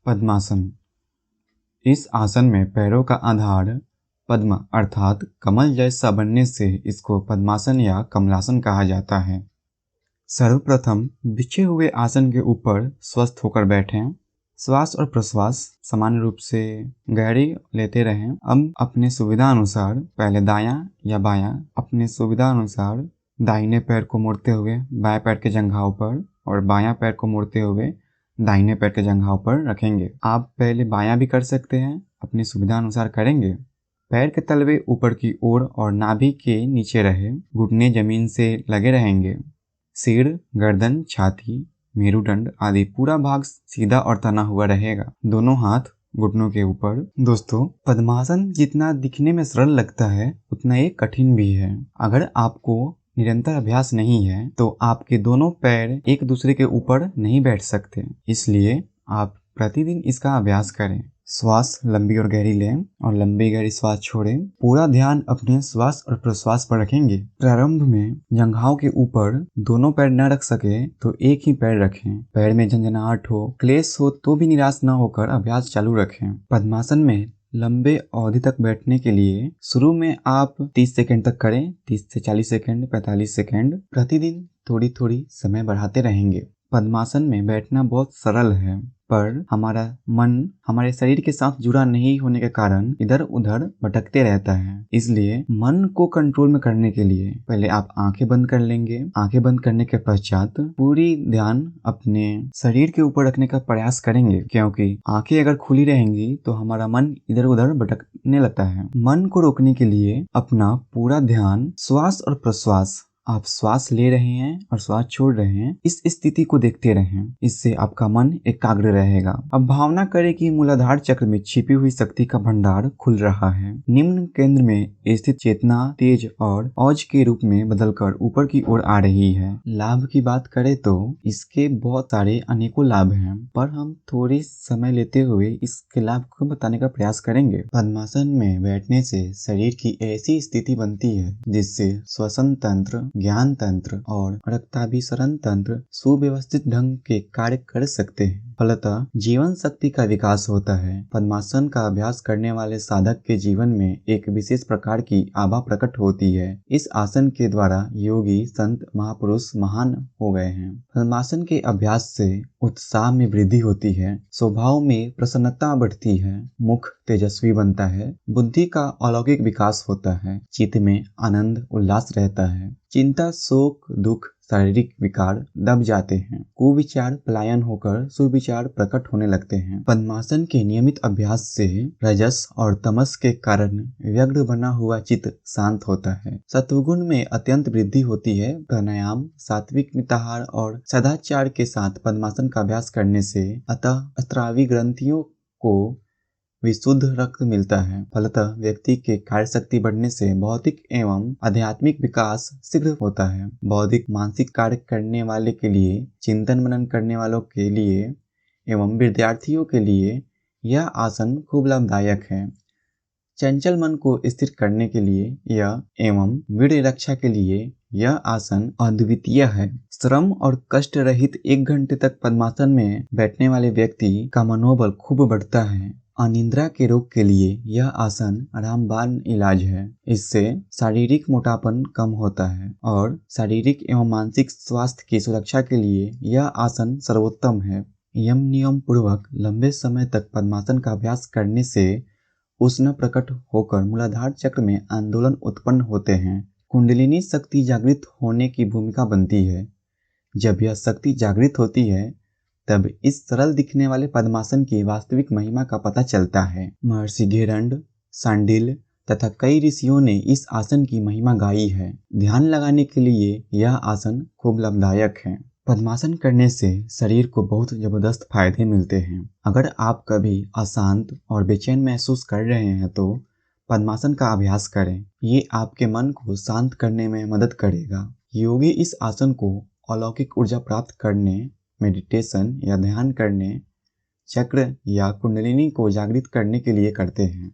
पद्मासन। इस आसन में पैरों का आधार पद्म अर्थात कमल जैसा बनने से इसको पद्मासन या कमलासन कहा जाता है। सर्वप्रथम बिछे हुए आसन के ऊपर स्वस्थ होकर बैठें। श्वास और प्रश्वास सामान्य रूप से गहरी लेते रहें। अब अपने सुविधा अनुसार पहले दायां या बायां, अपने सुविधा अनुसार दाहिने पैर को मोड़ते हुए बाएं पैर के जंघाओं पर और बायां पैर को मोड़ते हुए दाहिने पैर के जंघाओं पर रखेंगे। आप पहले बायां भी कर सकते हैं, अपनी सुविधा अनुसार करेंगे। पैर के तलवे ऊपर की ओर और नाभि के नीचे रहे, घुटने जमीन से लगे रहेंगे। सिर, गर्दन, छाती, मेरुदंड आदि पूरा भाग सीधा और तना हुआ रहेगा। दोनों हाथ घुटनों के ऊपर। दोस्तों, पद्मासन जितना दिखने में सरल लगता है उतना ही कठिन भी है। अगर आपको निरंतर अभ्यास नहीं है तो आपके दोनों पैर एक दूसरे के ऊपर नहीं बैठ सकते, इसलिए आप प्रतिदिन इसका अभ्यास करें। श्वास लंबी और गहरी लें और लंबी गहरी श्वास छोड़ें। पूरा ध्यान अपने श्वास और प्रश्वास पर रखेंगे। प्रारंभ में जंघाओं के ऊपर दोनों पैर न रख सके तो एक ही पैर रखें। पैर में झंझनाहट हो, क्लेश हो तो भी निराश न होकर अभ्यास चालू रखें। पद्मासन में लंबे अवधि तक बैठने के लिए शुरू में आप 30 सेकंड तक करें। 30 से 40 सेकंड, 45 सेकंड। प्रतिदिन थोड़ी थोड़ी समय बढ़ाते रहेंगे। पद्मासन में बैठना बहुत सरल है, पर हमारा मन हमारे शरीर के साथ जुड़ा नहीं होने के कारण इधर उधर भटकते रहता है। इसलिए मन को कंट्रोल में करने के लिए पहले आप आंखें बंद कर लेंगे। आंखें बंद करने के पश्चात पूरी ध्यान अपने शरीर के ऊपर रखने का प्रयास करेंगे, क्योंकि आंखें अगर खुली रहेंगी तो हमारा मन इधर उधर भटकने लगता है। मन को रोकने के लिए अपना पूरा ध्यान श्वास और प्रश्वास, आप श्वास ले रहे हैं और श्वास छोड़ रहे हैं, इस स्थिति को देखते रहें। इससे आपका मन एकाग्र रहेगा। अब भावना करें कि मूलाधार चक्र में छिपी हुई शक्ति का भंडार खुल रहा है। निम्न केंद्र में स्थित चेतना तेज और औज के रूप में बदलकर ऊपर की ओर आ रही है। लाभ की बात करें तो इसके बहुत सारे अनेकों लाभ हैं, पर हम थोड़ी समय लेते हुए इसके लाभ को बताने का प्रयास करेंगे। पद्मासन में बैठने से शरीर की ऐसी स्थिति बनती है जिससे श्वसन तंत्र, ज्ञान तंत्र और रक्ताभिसरण तंत्र सुव्यवस्थित ढंग के कार्य कर सकते हैं। फलतः जीवन शक्ति का विकास होता है। पद्मासन का अभ्यास करने वाले साधक के जीवन में एक विशेष प्रकार की आभा प्रकट होती है। इस आसन के द्वारा योगी, संत, महापुरुष महान हो गए हैं। पद्मासन के अभ्यास से उत्साह में वृद्धि होती है, स्वभाव में प्रसन्नता बढ़ती है, मुख तेजस्वी बनता है, बुद्धि का अलौकिक विकास होता है, चित्त में आनंद उल्लास रहता है, चिंता, शोक, दुख, शारीरिक विकार दब जाते हैं, कुविचार पलायन होकर सुविचार प्रकट होने लगते हैं। पद्मासन के नियमित अभ्यास से रजस और तमस के कारण व्यग्र बना हुआ चित्त शांत होता है, सत्वगुण में अत्यंत वृद्धि होती है। प्राणायाम, सात्विक मिताहार और सदाचार के साथ पद्मासन का अभ्यास करने से अतः स्रावी ग्रंथियों को विशुद्ध रक्त मिलता है। फलतः व्यक्ति के कार्य शक्ति बढ़ने से भौतिक एवं आध्यात्मिक विकास शीघ्र होता है। बौद्धिक मानसिक कार्य करने वाले के लिए, चिंतन मनन करने वालों के लिए एवं विद्यार्थियों के लिए यह आसन खूब लाभदायक है। चंचल मन को स्थिर करने के लिए यह एवं वीर्य रक्षा के लिए यह आसन अद्वितीय है। श्रम और कष्ट रहित 1 घंटे तक पद्मासन में बैठने वाले व्यक्ति का मनोबल खूब बढ़ता है। अनिद्रा के रोग के लिए यह आसन रामबाण इलाज है। इससे शारीरिक मोटापन कम होता है और शारीरिक एवं मानसिक स्वास्थ्य की सुरक्षा के लिए यह आसन सर्वोत्तम है। यम नियम पूर्वक लंबे समय तक पद्मासन का अभ्यास करने से उष्ण प्रकट होकर मूलाधार चक्र में आंदोलन उत्पन्न होते हैं। कुंडलिनी शक्ति जागृत होने की भूमिका बनती है। जब यह शक्ति जागृत होती है तब इस सरल दिखने वाले पद्मासन की वास्तविक महिमा का पता चलता है। महर्षि घेरंड, सांडिल तथा कई ऋषियों ने इस आसन की महिमा गाई है। ध्यान लगाने के लिए यह आसन खूब लाभदायक है। पद्मासन करने से शरीर को बहुत जबरदस्त फायदे मिलते हैं। अगर आप कभी अशांत और बेचैन महसूस कर रहे हैं तो पद्मासन का अभ्यास करें। ये आपके मन को शांत करने में मदद करेगा। योगी इस आसन को अलौकिक ऊर्जा प्राप्त करने, मेडिटेशन या ध्यान करने, चक्र या कुंडलिनी को जागृत करने के लिए करते हैं।